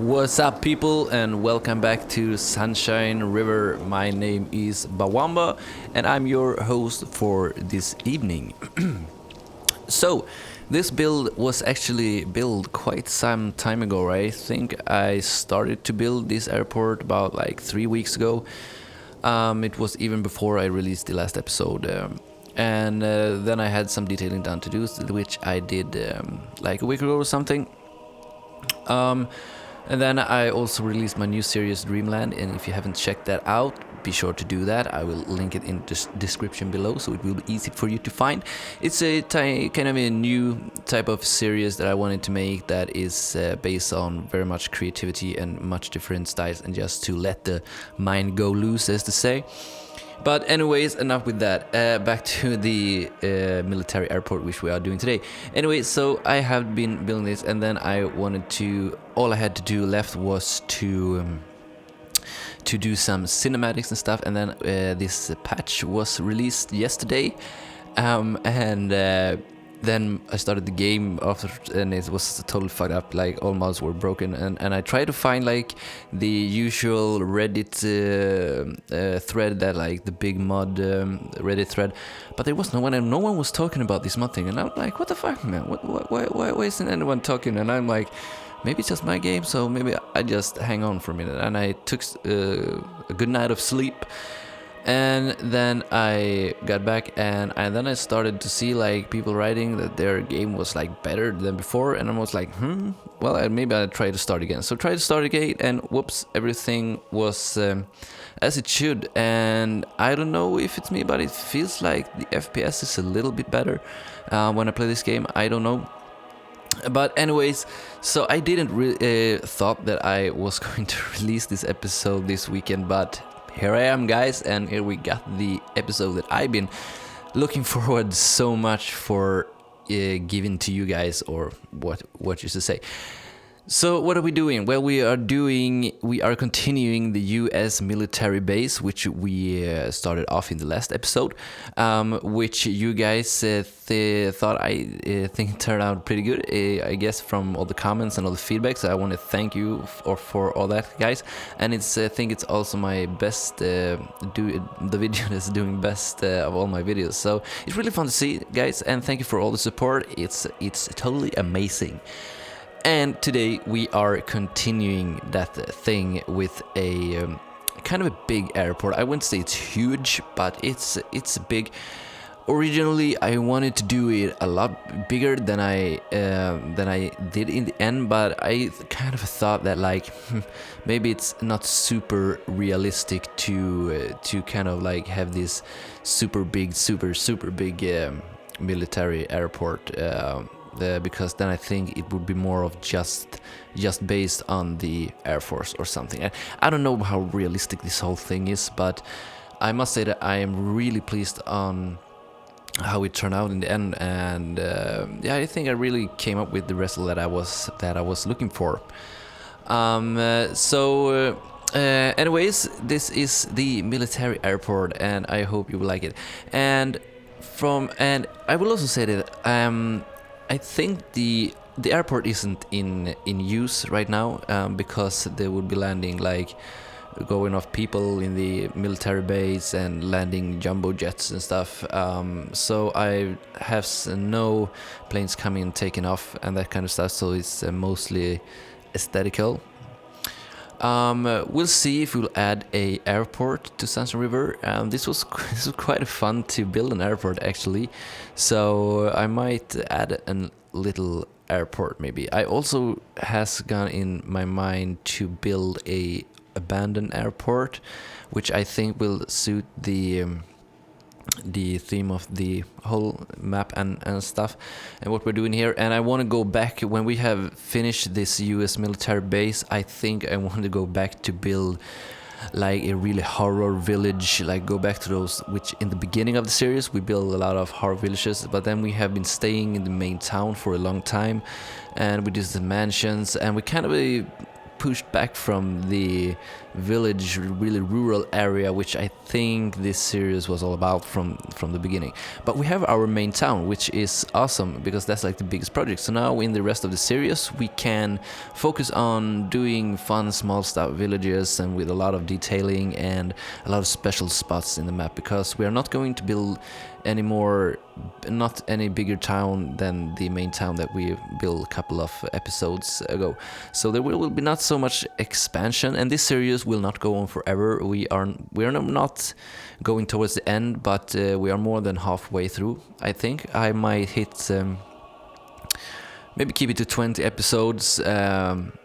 What's up, people, and welcome back to Sunshine River. My name is Bawambaa, and I'm your host for this evening. So, this build was actually built quite some time ago. I think I started to build this airport about like 3 weeks ago. It was even before I released the last episode. And then I had some detailing done to do, which I did like a week ago or something. And then I also released my new series Dreamland, and if you haven't checked that out, be sure to do that. I will link it in the description below, so it will be easy for you to find. It's a kind of a new type of series that I wanted to make that is based on very much creativity and much different styles, and just to let the mind go loose, as to say. But anyways, enough with that. Back to the military airport, which we are doing today. Anyway, so I have been building this, and then I wanted to... All I had to do left was to do some cinematics and stuff, and then this patch was released yesterday. Then I started the game after, and it was totally fucked up. Like, all mods were broken, and I tried to find like the usual Reddit thread, that like the big mod Reddit thread, but there was no one, and no one was talking about this mod thing. And I'm like, what the fuck, man? Why isn't anyone talking? And I'm like, maybe it's just my game, so maybe I just hang on for a minute. And I took a good night of sleep. And then I got back, and then I started to see like people writing that their game was like better than before, and I was like, well, maybe I'll try to start again. So try to start again, and whoops, everything was as it should. And I don't know if it's me, but it feels like the FPS is a little bit better when I play this game. I don't know. But anyways, so I didn't really thought that I was going to release this episode this weekend, but here I am, guys, and here we got the episode that I've been looking forward so much for giving to you guys, or what you should say. So what are we doing? Well, we are continuing the US military base, which we started off in the last episode, which you guys thought I think turned out pretty good, I guess, from all the comments and all the feedback. So I want to thank you for all that, guys. And I think it's also my best the video that's doing best of all my videos. So it's really fun to see, guys, and thank you for all the support. It's totally amazing. And today we are continuing that thing with a kind of a big airport. I wouldn't say it's huge, but it's big. Originally, I wanted to do it a lot bigger than I did in the end, but I kind of thought that like maybe it's not super realistic to kind of like have this super big, super big military airport. Because then I think it would be more of just based on the Air Force or something. I don't know how realistic this whole thing is, but I must say that I am really pleased on how it turned out in the end, and yeah, I think I really came up with the result that I was looking for. Anyways, this is the military airport, and I hope you will like it. And I will also say that I think the airport isn't in use right now, because they would be landing like going off people in the military base and landing jumbo jets and stuff. So I have no planes coming and taking off and that kind of stuff. So it's mostly aesthetical. We'll see if we'll add a airport to Sunshine River. This was quite fun to build an airport actually. So I might add a little airport maybe. I also has gone in my mind to build a abandoned airport, which I think will suit the theme of the whole map and stuff and what we're doing here. And I want to go back when we have finished this US military base. I think I want to go back to build like a really horror village, like go back to those which in the beginning of the series we built a lot of horror villages, but then we have been staying in the main town for a long time and we did the mansions and we kind of pushed back from the village, really rural area, which I think this series was all about from the beginning. But we have our main town, which is awesome because that's like the biggest project. So now in the rest of the series we can focus on doing fun small stuff, villages, and with a lot of detailing and a lot of special spots in the map, because we are not going to build not any bigger town than the main town that we built a couple of episodes ago. So there will be not so much expansion, and this series will not go on forever. We are not going towards the end, but we are more than halfway through. I think I might hit maybe keep it to 20 episodes,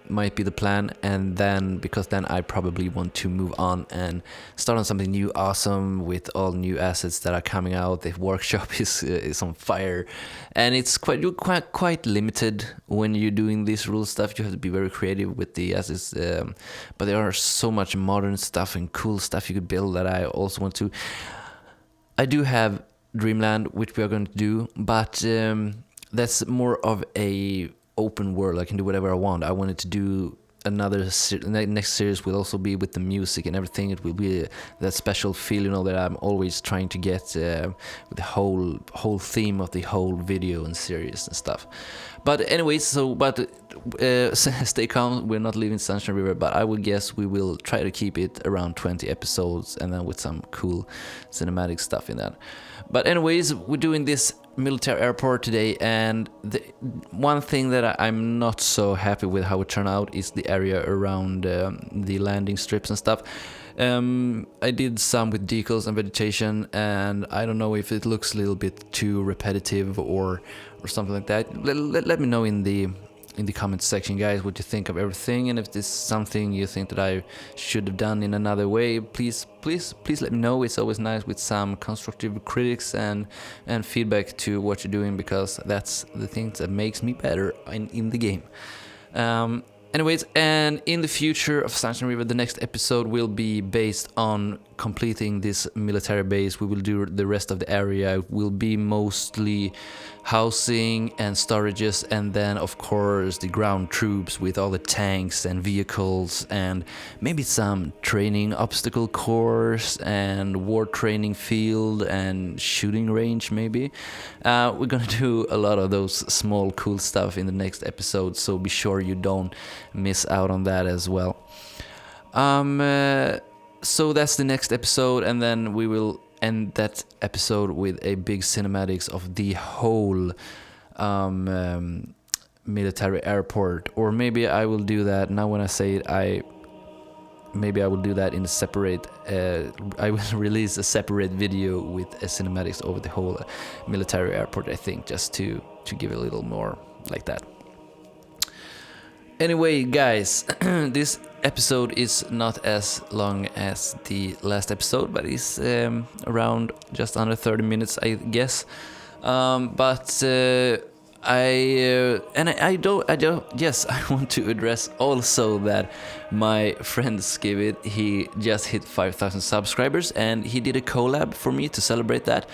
might be the plan, and then because then I probably want to move on and start on something new, awesome, with all new assets that are coming out. The workshop is on fire, and it's quite limited when you're doing this rule stuff. You have to be very creative with the assets, but there are so much modern stuff and cool stuff you could build that I also want to. I do have Dreamland, which we are going to do, but that's more of a open world. I can do whatever I want. I wanted to do next series will also be with the music and everything. It will be that special feel, that I'm always trying to get with the whole theme of the whole video and series and stuff. But anyways, stay calm. We're not leaving Sunshine River, but I would guess we will try to keep it around 20 episodes and then with some cool cinematic stuff in that. But anyways, we're doing this military airport today, and the one thing that I'm not so happy with how it turned out is the area around the landing strips and stuff. I did some with decals and vegetation, and I don't know if it looks a little bit too repetitive or something like that. Let me know in the comment section, guys, what you think of everything, and if this is something you think that I should have done in another way, please let me know. It's always nice with some constructive critics and feedback to what you're doing, because that's the thing that makes me better in the game. Anyways, and in the future of Sunshine River, the next episode will be based on completing this military base. We will do the rest of the area. It will be mostly housing and storages, and then of course the ground troops with all the tanks and vehicles, and maybe some training obstacle course and war training field and shooting range maybe. We're gonna do a lot of those small cool stuff in the next episode, so be sure you don't miss out on that as well. So that's the next episode, and then we will end that episode with a big cinematics of the whole military airport. Or maybe I will do that now when I say it. maybe I will do that in a separate. I will release a separate video with cinematics over the whole military airport. I think just to give a little more like that. Anyway, guys, this episode is not as long as the last episode, but it's around just under 30 minutes, I guess. But yes, I want to address also that my friend Skivit, he just hit 5,000 subscribers, and he did a collab for me to celebrate that.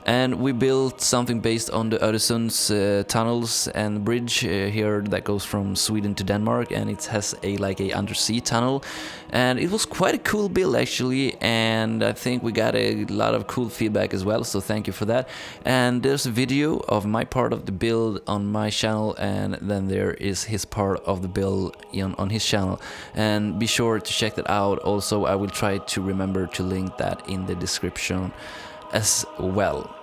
And we built something based on the Öresund's tunnels and bridge here that goes from Sweden to Denmark, and it has a undersea tunnel, and it was quite a cool build actually, and I think we got a lot of cool feedback as well, so thank you for that. And there's a video of my part of the build on my channel, and then there is his part of the build on his channel, and be sure to check that out. Also, I will try to remember to link that in the description as well.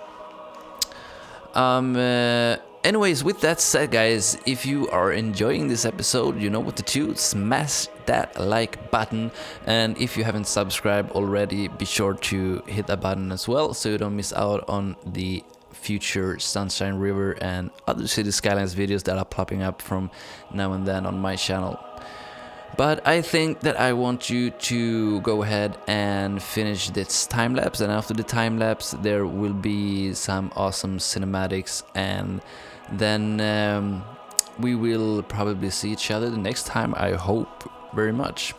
Anyways, with that said, guys, if you are enjoying this episode, you know what to do. Smash that like button, and if you haven't subscribed already, be sure to hit that button as well, so you don't miss out on the future Sunshine River and other City Skylines videos that are popping up from now and then on my channel. But I think that I want you to go ahead and finish this time-lapse, and after the time-lapse there will be some awesome cinematics, and then we will probably see each other the next time, I hope very much.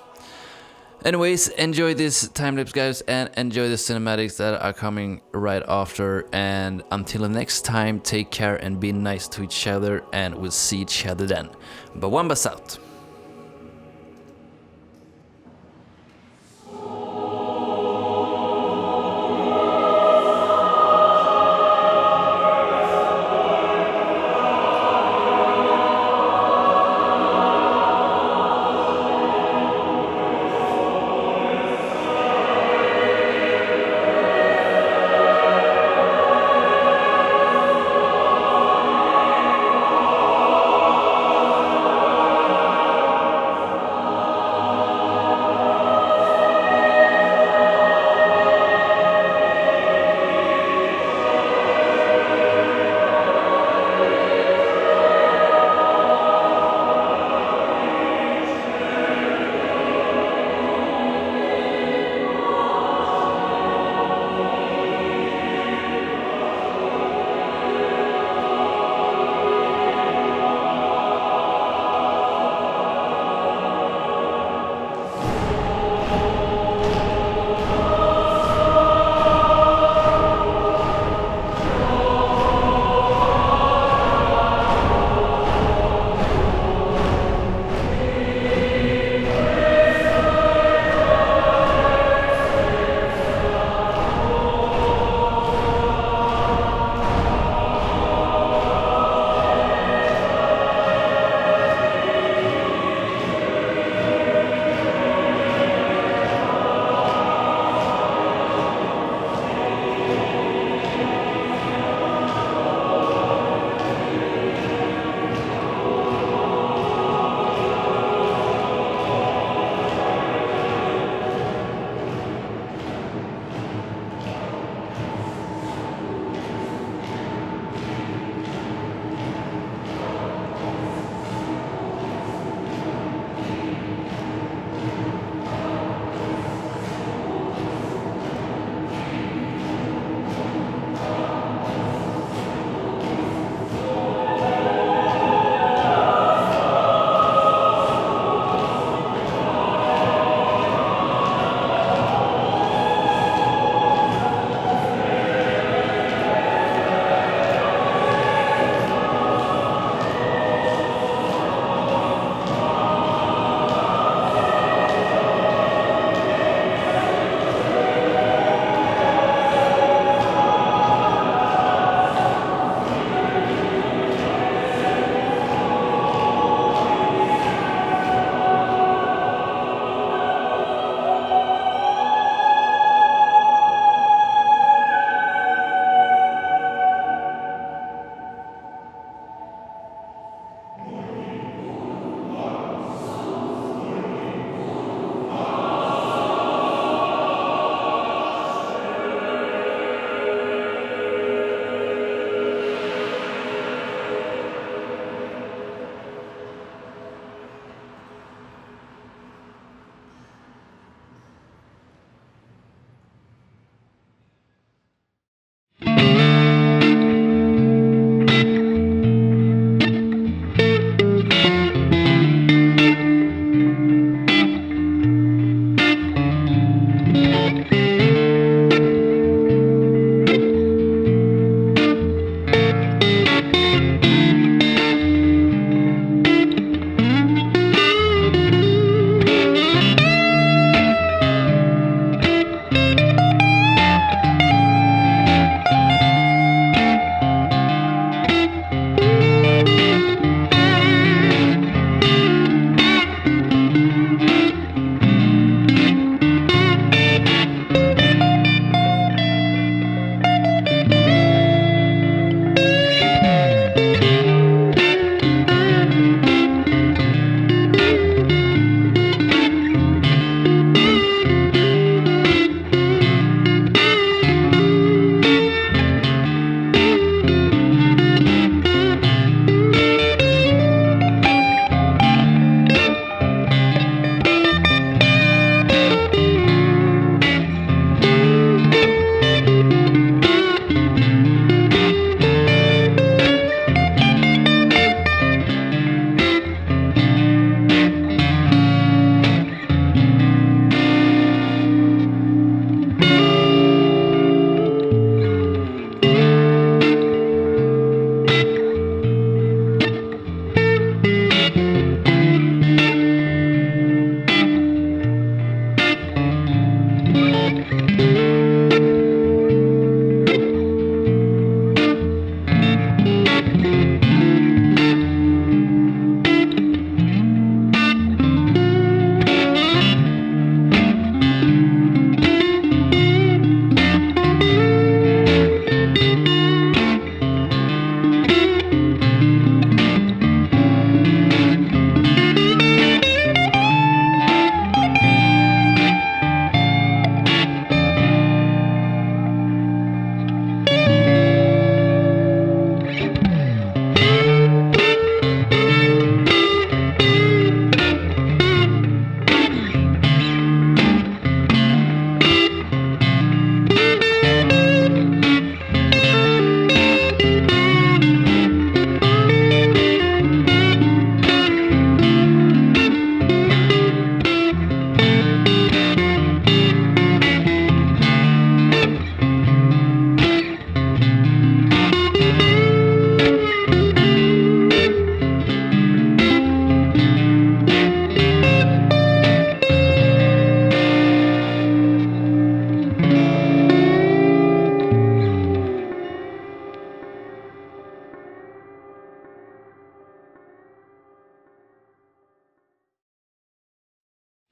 Anyways, enjoy this time-lapse, guys, and enjoy the cinematics that are coming right after, and until the next time, take care and be nice to each other, and we'll see each other then. Bawambaa out.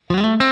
Bye.